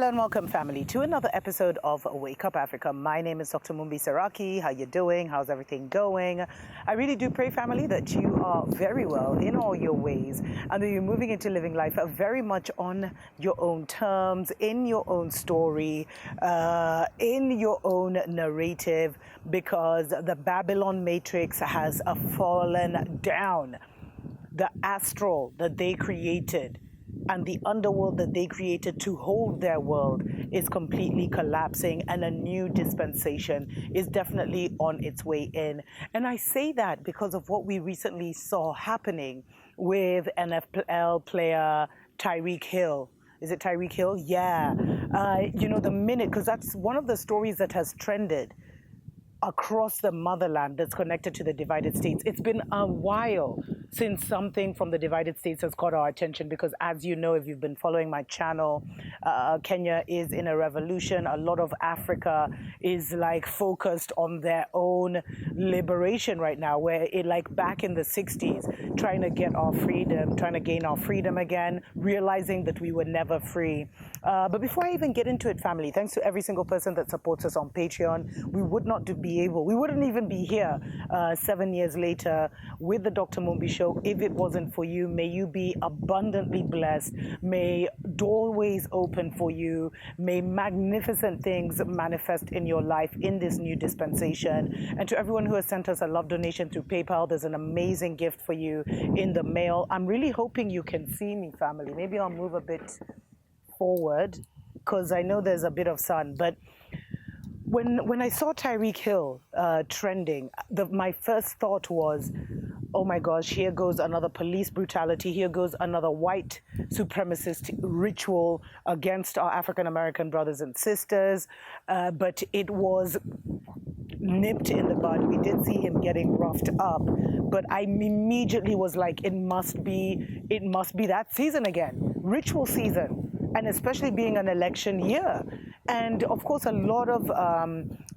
and welcome, family, to another episode of Wake Up Africa. My name is Dr. Mumbi Saraki. How you doing? How's everything going? I really do pray, family, that you are very well in all your ways and that you're moving into living life very much on your own terms, in your own story, in your own narrative, because the Babylon Matrix has fallen down. The astral that they created and the underworld that they created to hold their world is completely collapsing, and a new dispensation is definitely on its way in. And I say that because of what we recently saw happening with NFL player Tyreek Hill. Is it Tyreek Hill? Yeah. The minute, because that's one of the stories that has trended across the motherland that's connected to the divided states. It's been a while since something from the divided states has caught our attention, because as you know, if you've been following my channel, Kenya is in a revolution. A lot of Africa is like focused on their own liberation right now, where it, like back in the 60s, trying to get our freedom, trying to gain our freedom again, realizing that we were never free. But before I even get into it, family, thanks to every single person that supports us on Patreon. We wouldn't even be here 7 years later with the Dr. Mumbi Show if it wasn't for you. May you be abundantly blessed. May doorways open for you. May magnificent things manifest in your life in this new dispensation. And to everyone who has sent us a love donation through PayPal, there's an amazing gift for you in the mail. I'm really hoping you can see me, family. Maybe I'll move a bit forward because I know there's a bit of sun, but when I saw Tyreek Hill trending, my first thought was, oh my gosh, here goes another police brutality. Here goes another white supremacist ritual against our African-American brothers and sisters. But it was nipped in the bud. We did see him getting roughed up, but I immediately was like, it must be that season again, ritual season. And especially being an election year. And of course, a lot of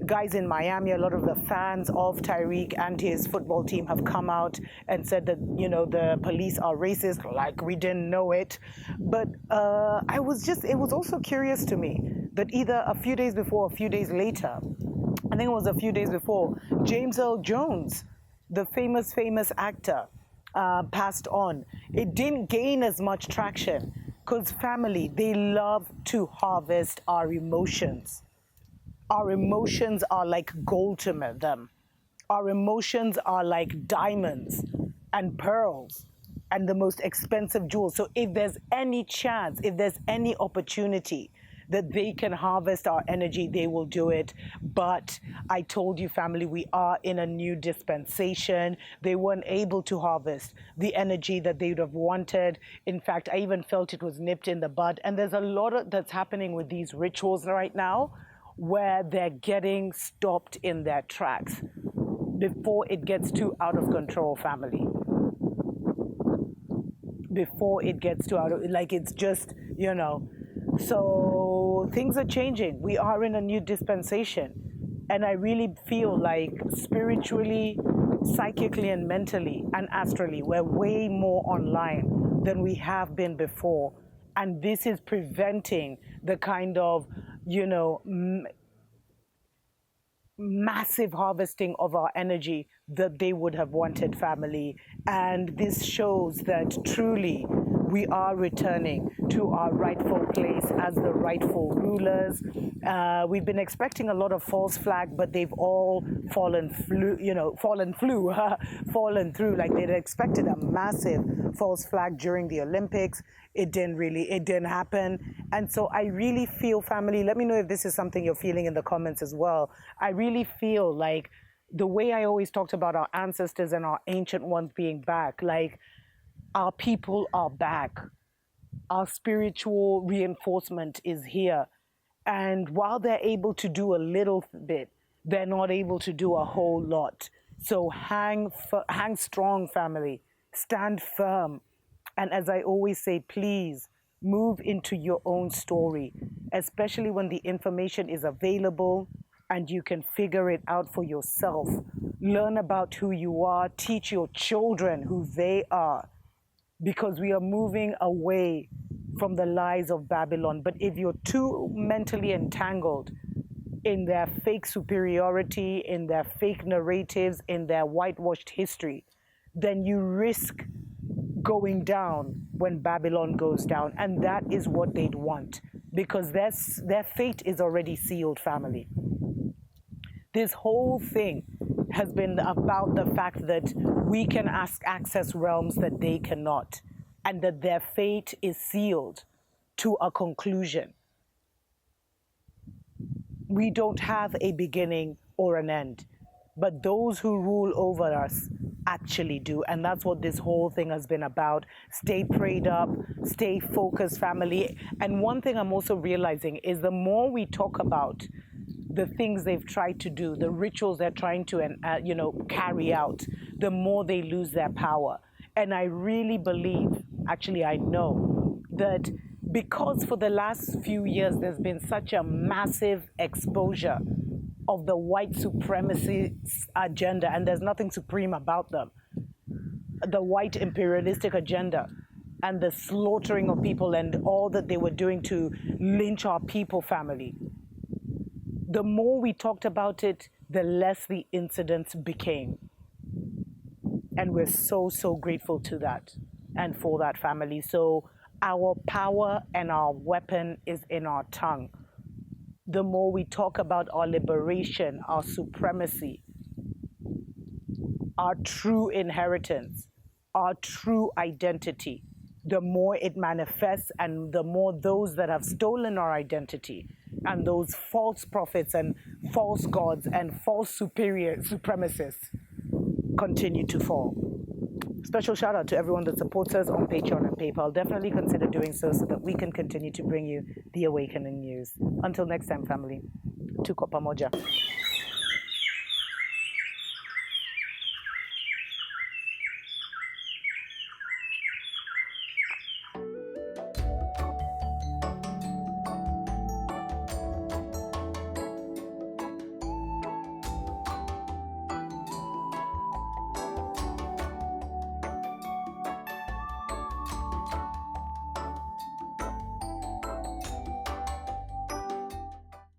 guys in Miami, a lot of the fans of Tyreek and his football team have come out and said that, the police are racist, like we didn't know it. But it was also curious to me that either a few days before, a few days later, I think it was a few days before, James Earl Jones, the famous actor, passed on. It didn't gain as much traction. Because family, they love to harvest our emotions. Our emotions are like gold to them. Our emotions are like diamonds and pearls and the most expensive jewels. So if there's any chance, if there's any opportunity that they can harvest our energy, they will do it. But I told you, family, we are in a new dispensation. They weren't able to harvest the energy that they would have wanted. In fact, I even felt it was nipped in the bud. And there's a lot that's happening with these rituals right now where they're getting stopped in their tracks before it gets too out of control, family. Before it gets too out of, like it's just, So things are changing. We are in a new dispensation. And I really feel like spiritually, psychically, and mentally, and astrally, we're way more online than we have been before. And this is preventing the kind of, massive harvesting of our energy that they would have wanted, family. And this shows that truly we are returning to our rightful place as the rightful rulers. We've been expecting a lot of false flag, but they've all fallen through. Like they'd expected a massive false flag during the Olympics. It didn't happen. And so I really feel, family, let me know if this is something you're feeling in the comments as well. I really feel like the way I always talked about our ancestors and our ancient ones being back, like, our people are back. Our spiritual reinforcement is here. And while they're able to do a little bit, they're not able to do a whole lot. So hang strong, family. Stand firm. And as I always say, please move into your own story, especially when the information is available and you can figure it out for yourself. Learn about who you are. Teach your children who they are. Because we are moving away from the lies of Babylon. But if you're too mentally entangled in their fake superiority, in their fake narratives, in their whitewashed history, then you risk going down when Babylon goes down. And that is what they'd want, because their fate is already sealed, family. This whole thing has been about the fact that we can access realms that they cannot, and that their fate is sealed to a conclusion. We don't have a beginning or an end, but those who rule over us actually do. And that's what this whole thing has been about. Stay prayed up, stay focused, family. And one thing I'm also realizing is the more we talk about the things they've tried to do, the rituals they're trying to, carry out, the more they lose their power. And I really believe, actually I know, that because for the last few years there's been such a massive exposure of the white supremacy agenda, and there's nothing supreme about them, the white imperialistic agenda, and the slaughtering of people and all that they were doing to lynch our people, family. The more we talked about it, the less the incidents became. And we're so, so grateful to that and for that, family. So our power and our weapon is in our tongue. The more we talk about our liberation, our supremacy, our true inheritance, our true identity, the more it manifests, and the more those that have stolen our identity and those false prophets and false gods and false superior supremacists continue to fall. Special shout out to everyone that supports us on Patreon and PayPal. Definitely consider doing so that we can continue to bring you the Awakening News. Until next time, family. Tuko pamoja.